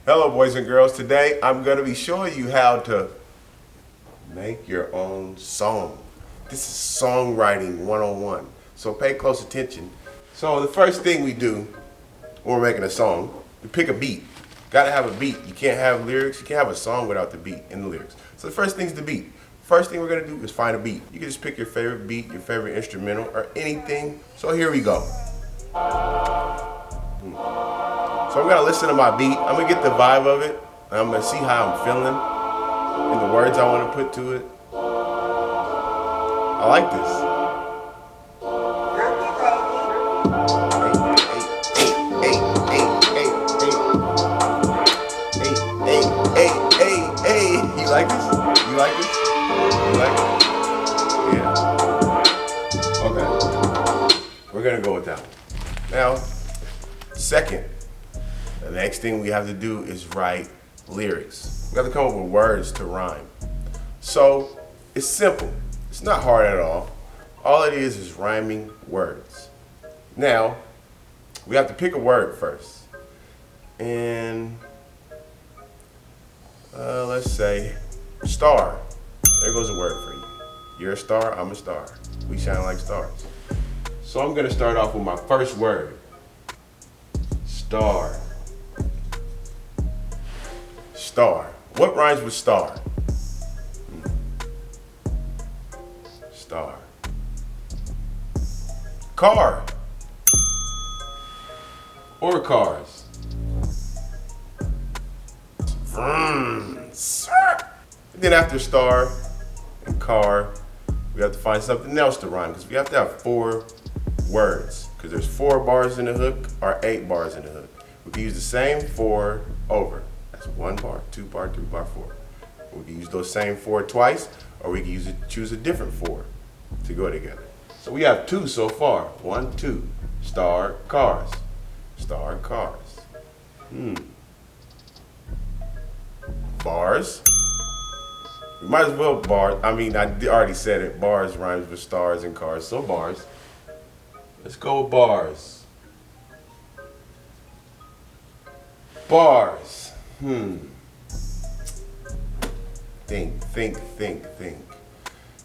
Hello boys and girls, today I'm going to be showing you how to make your own song. This is songwriting 101, so pay close attention. So the first thing we do when we're making a song, we pick a beat. Gotta have a beat. You can't have lyrics, you can't have a song without the beat and the lyrics. So the first thing's the beat. First thing we're going to do is find a beat. You can just pick your favorite beat, your favorite instrumental, or anything. So here we go. So I'm gonna listen to my beat. I'm gonna get the vibe of it. And I'm gonna see how I'm feeling and the words I want to put to it. I like this. Hey. You like this? You like this? You like it? Yeah. Okay. We're gonna go with that one. Now, second. The next thing we have to do is write lyrics. We have to come up with words to rhyme. So it's simple. It's not hard at all. All it is rhyming words. Now, we have to pick a word first. And let's say star. There goes a word for you. You're a star, I'm a star. We shine like stars. So I'm gonna start off with my first word. Star. Star. What rhymes with star? Star. Car. Or cars. And then after star and car, we have to find something else to rhyme because we have to have 4 words because there's 4 bars in the hook or 8 bars in the hook. We can use the same 4 over. That's 1 bar, 2 bar, 3 bar, 4. We can use those same 4 twice, or we can choose a different 4 to go together. So we have 2 so far. 1, 2. Star, cars. Star, cars. Bars. We might as well bars. I mean, I already said it. Bars rhymes with stars and cars, so bars. Let's go with bars. Bars. Think.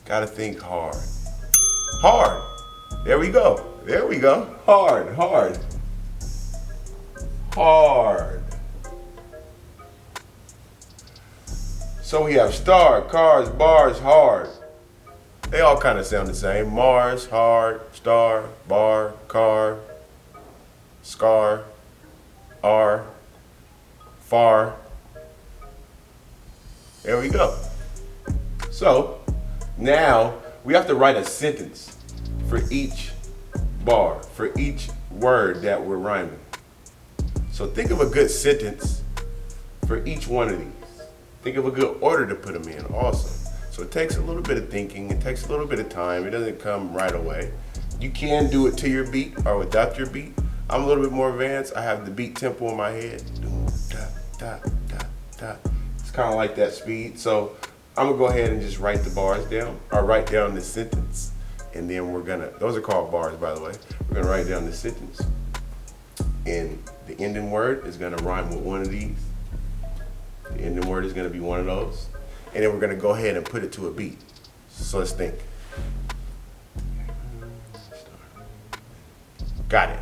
Gotta think hard. Hard. There we go. Hard. So we have star, cars, bars, hard. They all kind of sound the same. Mars, hard, star, bar, car, scar, R, far. There we go. So now we have to write a sentence for each bar, for each word that we're rhyming. So think of a good sentence for each one of these. Think of a good order to put them in also. So it takes a little bit of thinking, it takes a little bit of time, it doesn't come right away. You can do it to your beat or without your beat. I'm a little bit more advanced. I have the beat tempo in my head. It's kind of like that speed. So I'm gonna go ahead and just write the bars down, or write down the sentence. And then those are called bars by the way. We're gonna write down the sentence. And the ending word is gonna rhyme with one of these. The ending word is gonna be one of those. And then we're gonna go ahead and put it to a beat. So let's think. Got it.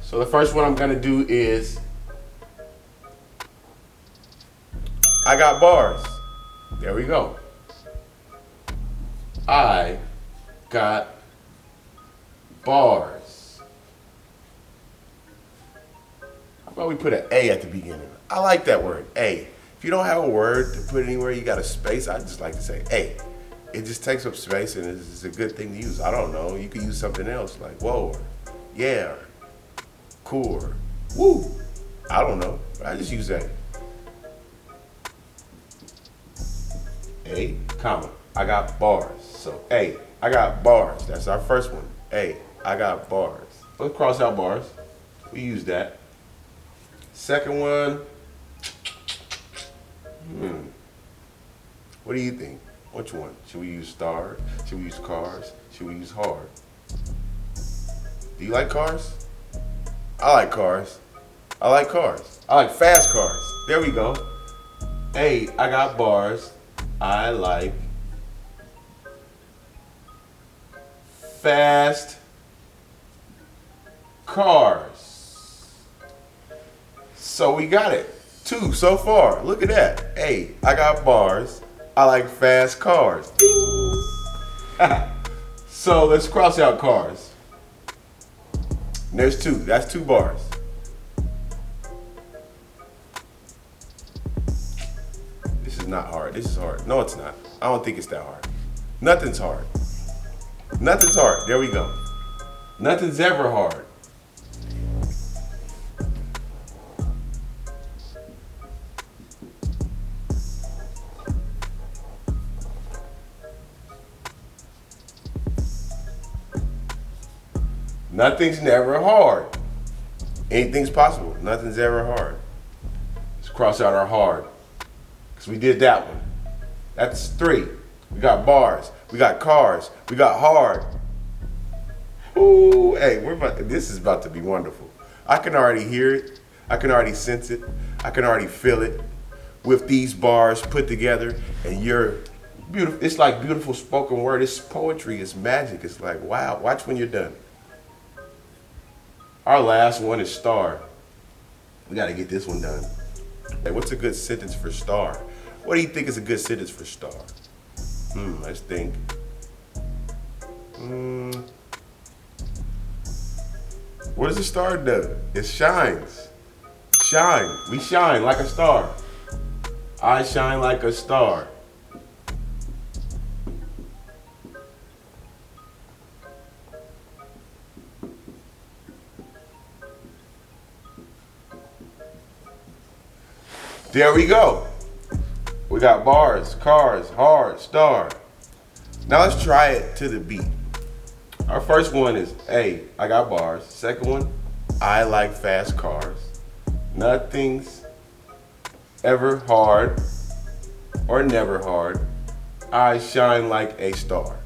So the first one I'm gonna do is, I got bars. There we go. I got bars. How about we put an A at the beginning? I like that word, A. If you don't have a word to put anywhere, you got a space, I just like to say A. It just takes up space and it's a good thing to use. I don't know, you could use something else like whoa, or yeah, or cool, or woo. I don't know, I just use A. A, comma, I got bars. So A, I got bars. That's our first one. A, I got bars. Let's cross out bars. We use that. Second one. What do you think? Which one? Should we use stars? Should we use cars? Should we use hard? Do you like cars? I like cars. I like cars. I like fast cars. There we go. Hey, I got bars. I like fast cars. So we got it. 2 so far. Look at that. Hey, I got bars. I like fast cars. Ding. So let's cross out cars. And there's 2. That's 2 bars. This is not hard. This is hard. No, it's not. I don't think it's that hard. Nothing's hard. Nothing's hard. There we go. Nothing's ever hard. Nothing's never hard. Anything's possible. Nothing's ever hard. Let's cross out our hard. Because we did that one. That's 3. We got bars. We got cars. We got hard. Ooh, hey, this is about to be wonderful. I can already hear it. I can already sense it. I can already feel it. With these bars put together, and you're beautiful. It's like beautiful spoken word. It's poetry. It's magic. It's like, wow. Watch when you're done. Our last one is star. We got to get this one done. Hey, what's a good sentence for star? What do you think is a good sentence for star? Let's think. What does a star do? It shines. Shine. We shine like a star. I shine like a star. There we go. We got bars, cars, hard, star. Now let's try it to the beat. Our first one is, hey, I got bars. Second one, I like fast cars. Nothing's ever hard or never hard. I shine like a star.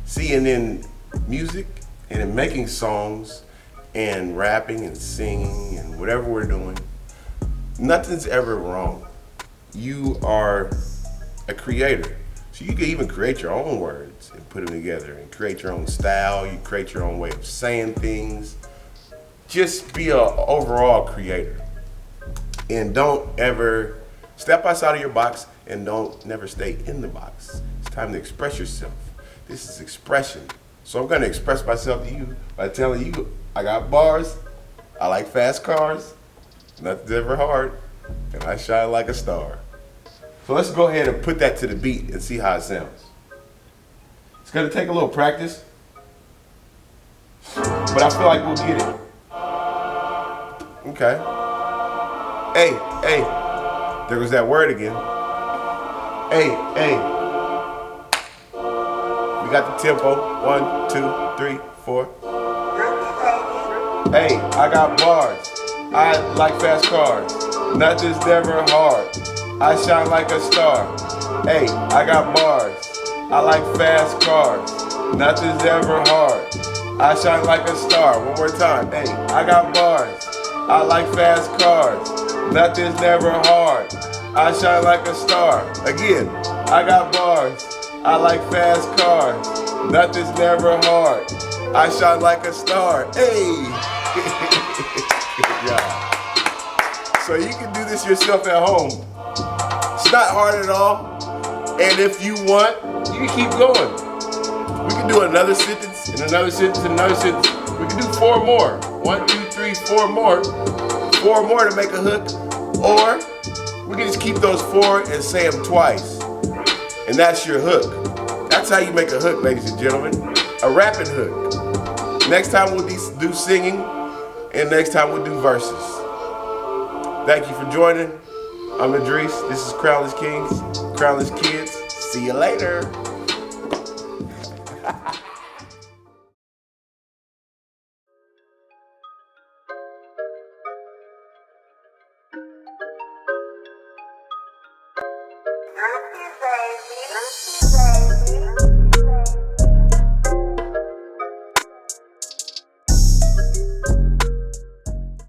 See, and in music and in making songs and rapping and singing and whatever we're doing, nothing's ever wrong. You are a creator. So you can even create your own words and put them together and create your own style. You create your own way of saying things. Just be an overall creator. And don't ever step outside of your box, and don't never stay in the box. It's time to express yourself. This is expression. So I'm gonna express myself to you by telling you I got bars, I like fast cars, nothing's ever hard, and I shine like a star. So let's go ahead and put that to the beat and see how it sounds. It's gonna take a little practice, but I feel like we'll get it. Okay. Hey, hey, there goes that word again. Hey, hey. We got the tempo. 1, 2, 3, 4. Hey, I got bars. I like fast cars. Nothing's never hard. I shine like a star. Hey, I got bars. I like fast cars. Nothing's ever hard. I shine like a star. One more time. Hey, I got bars. I like fast cars. Nothing's never hard. I shine like a star. Again, I got bars. I like fast cars. Nothing's never hard. I shine like a star. Hey! Good job. So you can do this yourself at home. It's not hard at all. And if you want, you can keep going. We can do another sentence and another sentence and another sentence. We can do 4 more. 1, 2, 3, 4 more. 4 more to make a hook. Or we can just keep those 4 and say them twice. And that's your hook. That's how you make a hook, ladies and gentlemen. A rapping hook. Next time we'll do singing, and next time we'll do verses. Thank you for joining. I'm Idris. This is Krownless Kings, Krownless Kids. See you later.